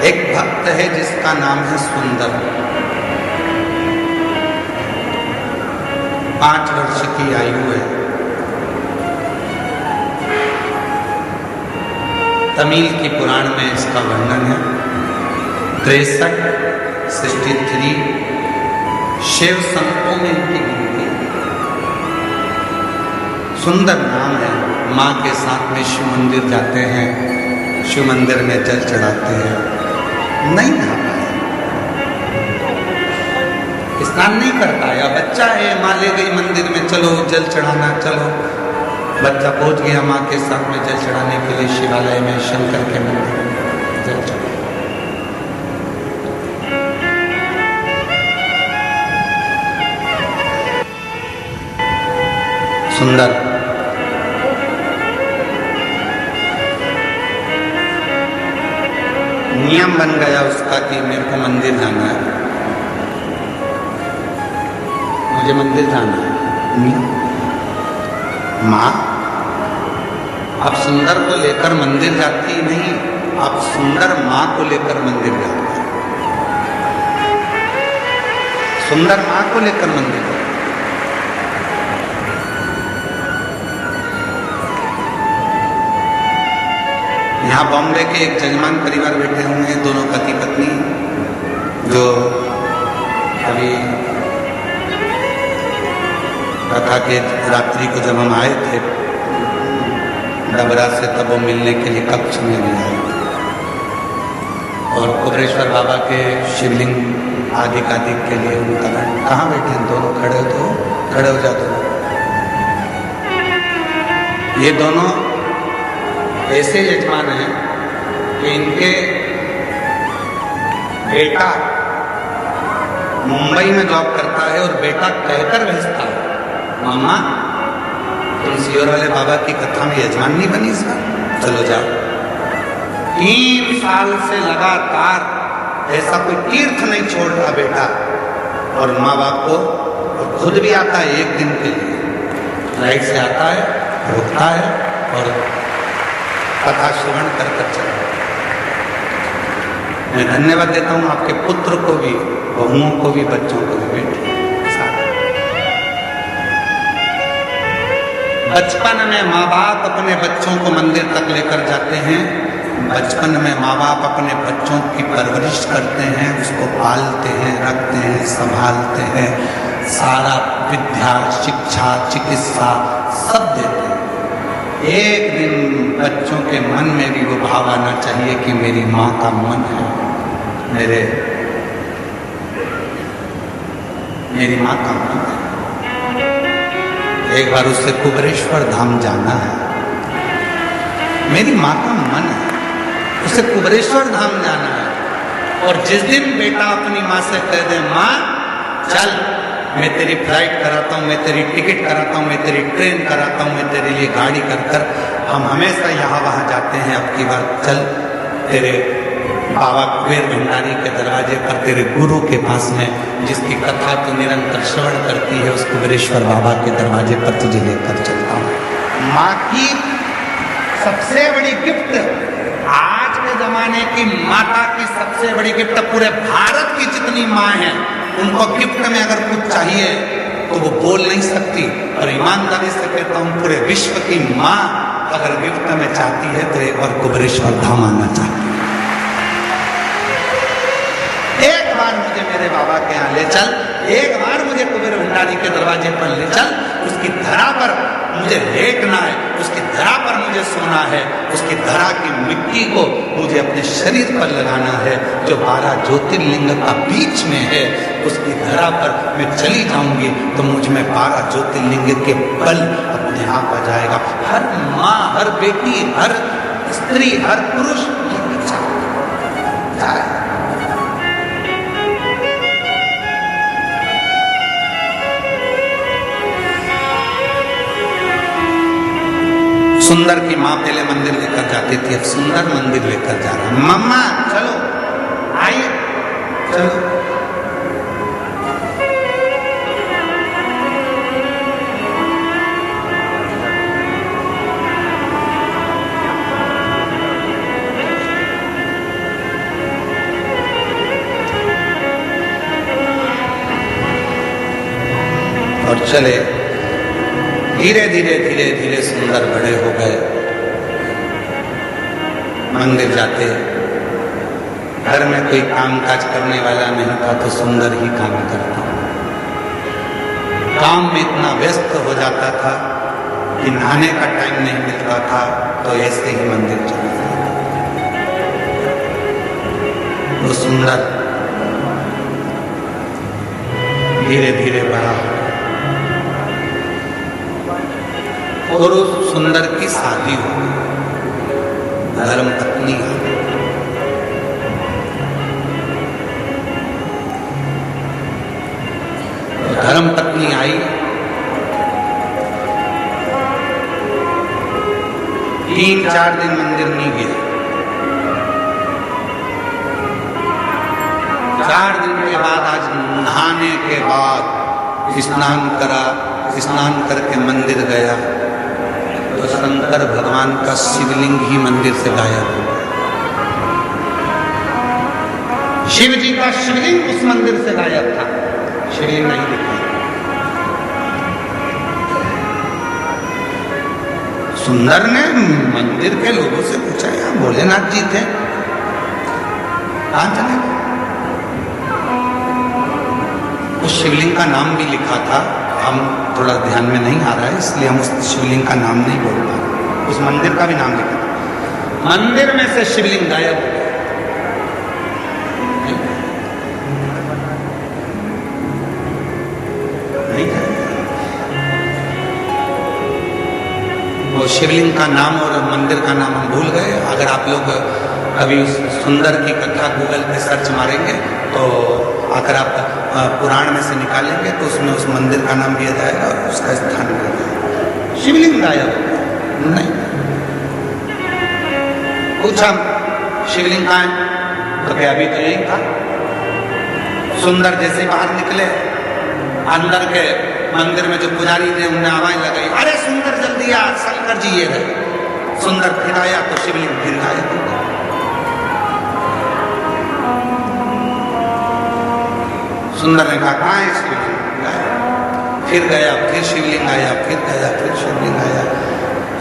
एक भक्त है जिसका नाम है सुंदर। 5 वर्ष की आयु है। तमिल की पुराण में इसका वर्णन है। 63, 63 शिव संतों में इनकी गिनती है। सुंदर नाम है। माँ के साथ में शिव मंदिर जाते हैं, शिव मंदिर में जल चढ़ाते हैं। नहीं नहा पाया, स्नान नहीं कर पाया। बच्चा है, माँ ले गई मंदिर में, चलो जल चढ़ाना चलो। बच्चा पहुंच गया माँ के साथ में जल चढ़ाने के लिए शिवालय में, शंकर के मंदिर में जल चढ़ा। सुंदर नियम बन गया उसका कि मेरे को मंदिर जाना है, मुझे मंदिर जाना है। नियम। माँ अब सुंदर को लेकर मंदिर जाती नहीं, अब सुंदर माँ को लेकर मंदिर जाता है। सुंदर माँ को लेकर मंदिर जाता है। यहाँ बॉम्बे के एक जजमान परिवार बैठे हुए हैं, दोनों पति पत्नी, जो अभी कथा के रात्रि को जब हम आए थे डबरा से, तब वो मिलने के लिए कक्ष में भी आए थे। और कुबरेश्वर बाबा के शिवलिंग आदि के लिए उनका कहाँ बैठे हैं? दोनों खड़े हो जाते हो। ये दोनों ऐसे यजमान हैं कि इनके बेटा मुंबई में जॉब करता है और बेटा कहकर भेजता है, मम्मा तुम सियोर वाले बाबा की कथा में यजमान नहीं बनी इस बार, चलो जाओ। 3 साल से लगातार ऐसा कोई तीर्थ नहीं छोड़ रहा बेटा और माँ बाप को, और खुद भी आता है 1 दिन के लिए, फ्लाइट से आता है, रुकता है और कथा श्रवण कर चला। मैं धन्यवाद देता हूँ आपके पुत्र को भी, बहुओं को भी, बच्चों को भी। बेटे बचपन में माँ बाप अपने बच्चों को मंदिर तक लेकर जाते हैं। बचपन में माँ बाप अपने बच्चों की परवरिश करते हैं, उसको पालते हैं, रखते हैं, संभालते हैं, सारा विद्या, शिक्षा, चिकित्सा सब देते हैं। एक दिन बच्चों के मन में भी वो भाव आना चाहिए कि मेरी माँ का मन है, मेरी माँ का मन है। एक बार उससे कुबरेश्वर धाम जाना है, मेरी माँ का मन है, उसे कुबरेश्वर धाम जाना है। और जिस दिन बेटा अपनी माँ से कह दे, माँ चल मैं तेरी फ्लाइट कराता हूँ, मैं तेरी टिकट कराता हूँ, मैं तेरी ट्रेन कराता हूँ, मैं तेरे लिए गाड़ी कर हम हमेशा यहाँ वहाँ जाते हैं, अब की बार चल तेरे बाबा कुबेर भंडारी के दरवाजे पर, तेरे गुरु के पास में, जिसकी कथा तू निरंतर श्रवण करती है, उस कुबेरेश्वर बाबा के दरवाजे पर तुझे लेकर चलता हूँ। माँ की सबसे बड़ी गिफ्ट, आज के जमाने की माता की सबसे बड़ी गिफ्ट, पूरे भारत की जितनी माँ है उनको गिफ्ट में अगर कुछ चाहिए तो वो बोल नहीं सकती, और ईमानदारी से कहता हूँ पूरे विश्व की माँ अगर गिफ्ट में चाहती है तो एक बार कुबरेश्वर धाम आना चाहती है। एक बार मुझे मेरे बाबा के यहाँ ले चल, एक बार मुझे कुबेर भंडारी के दरवाजे पर ले चल, उसकी धरा पर मुझे लेटना है, उसकी धरा पर मुझे सोना है, उसकी धरा की मिट्टी को मुझे अपने शरीर पर लगाना है, जो 12 ज्योतिर्लिंग का बीच में है, उसकी धरा पर मैं चली जाऊंगी तो मुझ में 12 ज्योतिर्लिंग के बल अपने आप आ जाएगा। हर माँ, हर बेटी, हर स्त्री, हर पुरुष सुंदर की माँ पहले मंदिर लेकर जाती थी, अब सुंदर मंदिर लेकर जा रहा है। मम्मा चलो, आइए चलो। और चले। धीरे धीरे धीरे धीरे सुंदर बड़े हो गए। मंदिर जाते, घर में कोई काम काज करने वाला नहीं था तो सुंदर ही काम करता। काम में इतना व्यस्त हो जाता था कि नहाने का टाइम नहीं मिलता था, तो ऐसे ही मंदिर चला जाता। वो सुंदर धीरे धीरे बढ़ा और उस सुंदर की शादी हो गई, धर्म पत्नी आ गई। धर्म पत्नी आई, 3-4 दिन मंदिर नहीं गया। 4 दिन के बाद, आज नहाने के बाद स्नान करा, स्नान करके मंदिर गया तो शंकर भगवान का शिवलिंग ही मंदिर से गायब हो गया। शिव जी का शिवलिंग उस मंदिर से गायब था, शिवलिंग नहीं दिखा। सुंदर ने मंदिर के लोगों से पूछा, यहाँ भोलेनाथ जी थे, कहां चले गए? उस शिवलिंग का नाम भी लिखा था, हम थोड़ा ध्यान में नहीं आ रहा है इसलिए हम उस शिवलिंग का नाम नहीं बोल पा रहे। उस मंदिर का भी नाम लिखा था। मंदिर में से शिवलिंग गायब हो गया। नहीं है। वो शिवलिंग का नाम और मंदिर का नाम हम भूल गए। अगर आप लोग कभी उस सुंदर की कथा गूगल पे सर्च मारेंगे तो अगर आप पुराण में से निकालेंगे तो उसमें उस मंदिर का नाम दिया जाएगा और उसका स्थान मिलेगा। शिवलिंग गायब नहीं। पूछा शिवलिंग कहाँ है तो क्या अभी तो यही था। सुंदर जैसे बाहर निकले, अंदर के मंदिर में जो पुजारी थे उन्होंने आवाज लगाई, अरे सुंदर जल्दी आ, शंकर जी ये रहे। सुंदर फिर आया तो शिवलिंग फिर गायब हो गया। सुंदर ने कहा कहाँ है शिवलिंग? फिर गया, फिर शिवलिंग आया, फिर गया, फिर शिवलिंग आया।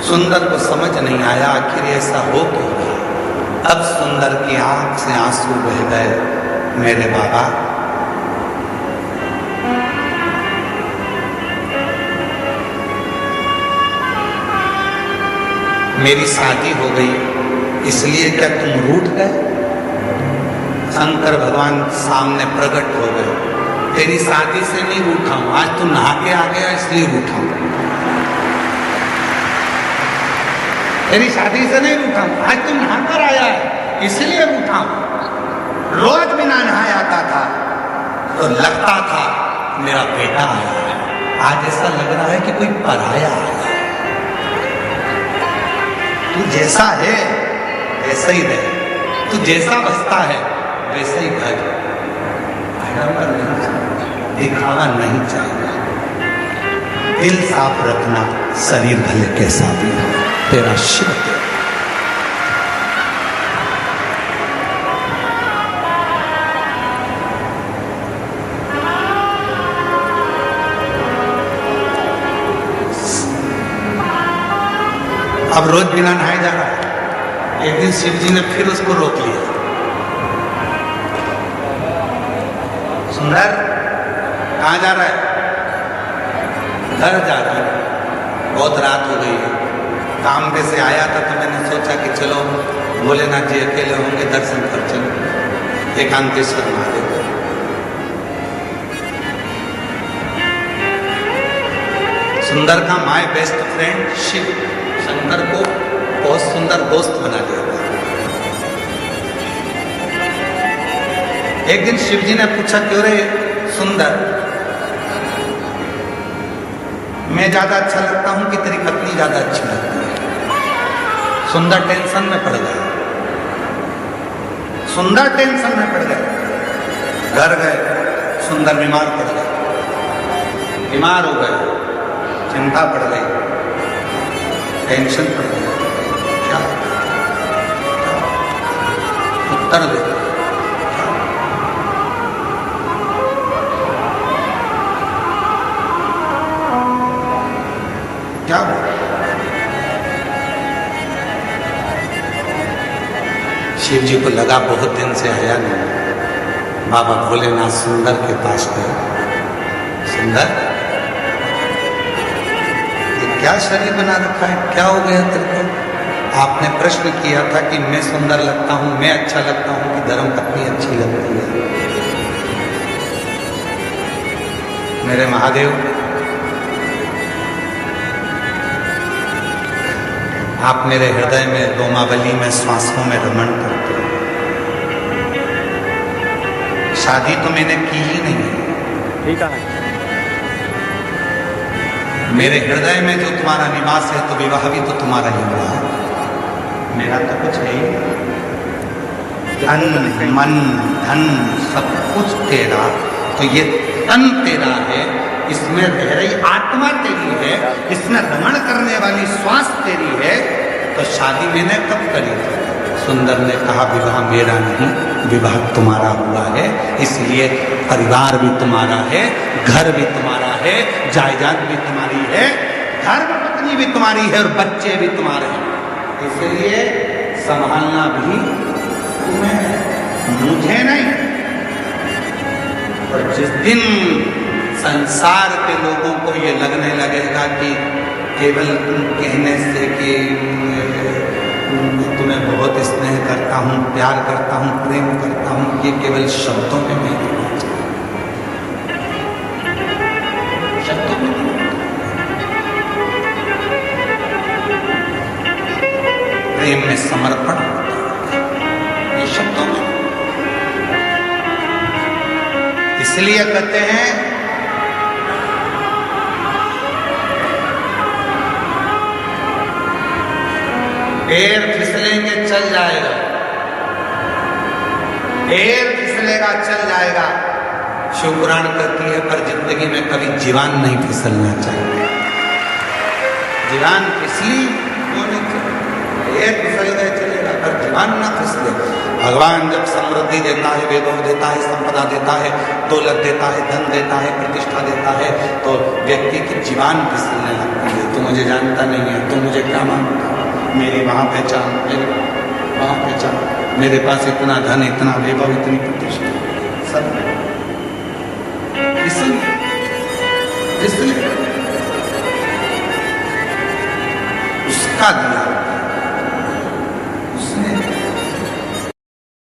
सुंदर को समझ नहीं आया आखिर ऐसा हो क्यों गया। अब सुंदर की आंख से आंसू बह गए, मेरे बाबा मेरी शादी हो गई इसलिए क्या तुम रूठ गए? शंकर भगवान सामने प्रकट हो गए, तेरी शादी से नहीं रूठा हूं, आज तू नहा के आ गया इसलिए रूठा हूं। तेरी शादी से नहीं रूठा हूं, आज तू नहाकर आया है इसलिए रूठा हूं। रोज बिना नहाया आता था तो लगता था मेरा बेटा आया है, आज ऐसा लग रहा है कि कोई पराया आया है। तू जैसा है वैसा ही रहे, तू जैसा बसता है वैसे ही घर। आडंबर नहीं चाहिए, दिखावा नहीं चाहिए। दिल साफ रखना, शरीर भले कैसा भी हो, तेरा शिव तेरा। अब रोज बिना नहाए जा रहा है। एक दिन शिव जी ने फिर उसको रोक लिया, सुंदर कहाँ जा रहा है? घर जा रहा है, बहुत रात हो गई है। काम पे से आया था तो मैंने सोचा कि चलो भोलेनाथ जी अकेले होंगे, दर्शन कर चलो एकांतेश्वर महादेव। सुंदर का my best friend Shiv Shankar को बहुत सुंदर दोस्त बना दिया था। एक दिन शिव जी ने पूछा, क्यों रे सुंदर, मैं ज्यादा अच्छा लगता हूं कि तेरी पत्नी ज्यादा अच्छी लगती है? सुंदर टेंशन में पड़ गया, सुंदर टेंशन में पड़ गए। घर गए, सुंदर बीमार पड़ गए, बीमार हो गए, चिंता पड़ गई, टेंशन पड़ गई। क्या उत्तर दे? शिव जी को लगा बहुत दिन से आया नहीं, बाबा भोलेनाथ सुंदर के पास गए। सुंदर, ये क्या शरीर बना रखा है, क्या हो गया तेरे को? आपने प्रश्न किया था कि मैं सुंदर लगता हूं, मैं अच्छा लगता हूं कि धर्म पत्नी अच्छी लगती है। मेरे महादेव, आप मेरे हृदय में, रोमावली में, श्वासों में रमण करते हो। शादी तो मैंने की ही नहीं है, ठीक है। मेरे हृदय में जो तुम्हारा निवास है तो विवाह भी तो तुम्हारा ही हुआ है, मेरा तो कुछ है ही। तन मन धन सब कुछ तेरा, तो ये तन तेरा है, इसमें रह रही आत्मा तेरी है, इसमें रमण करने वाली श्वास तेरी है, तो शादी मैंने कब करी थी? सुंदर ने कहा विवाह मेरा नहीं, विवाह तुम्हारा हुआ है, इसलिए परिवार भी तुम्हारा है, घर भी तुम्हारा है, जायदाद भी तुम्हारी है, धर्म पत्नी भी तुम्हारी है और बच्चे भी तुम्हारे हैं, इसलिए संभालना भी तुम्हें है, मुझे नहीं। और जिस दिन संसार के लोगों को ये लगने लगेगा कि केवल कहने से कि तुम्हें बहुत स्नेह करता हूँ, प्यार करता हूँ, प्रेम करता हूँ, ये केवल शब्दों में नहीं होना चाहिए, शब्दों में नहीं। प्रेम में समर्पण होता है, ये शब्दों में। इसलिए कहते हैं पैर फिसलेंगे चल जाएगा, पैर फिसलेगा चल जाएगा, शिव पुराण कहती है, पर जिंदगी में कभी जीवान नहीं फिसलना चाहिए। जीवान फिसली वो नहीं चाहिए, पैर फिसल गए चलेगा, पर जीवान ना फिसले। भगवान जब समृद्धि देता है, वैभव देता है, संपदा देता है, दौलत देता है, धन देता है, प्रतिष्ठा देता है, तो व्यक्ति की जीवान फिसलने लगती है। तू मुझे जानता नहीं है, तू मुझे क्या मानता है, मेरी वहां पहचान, मेरे वहां पहचान, मेरे पास इतना धन, इतना वैभव, इतनी प्रतिष्ठा, सब इसलिए उसका दिया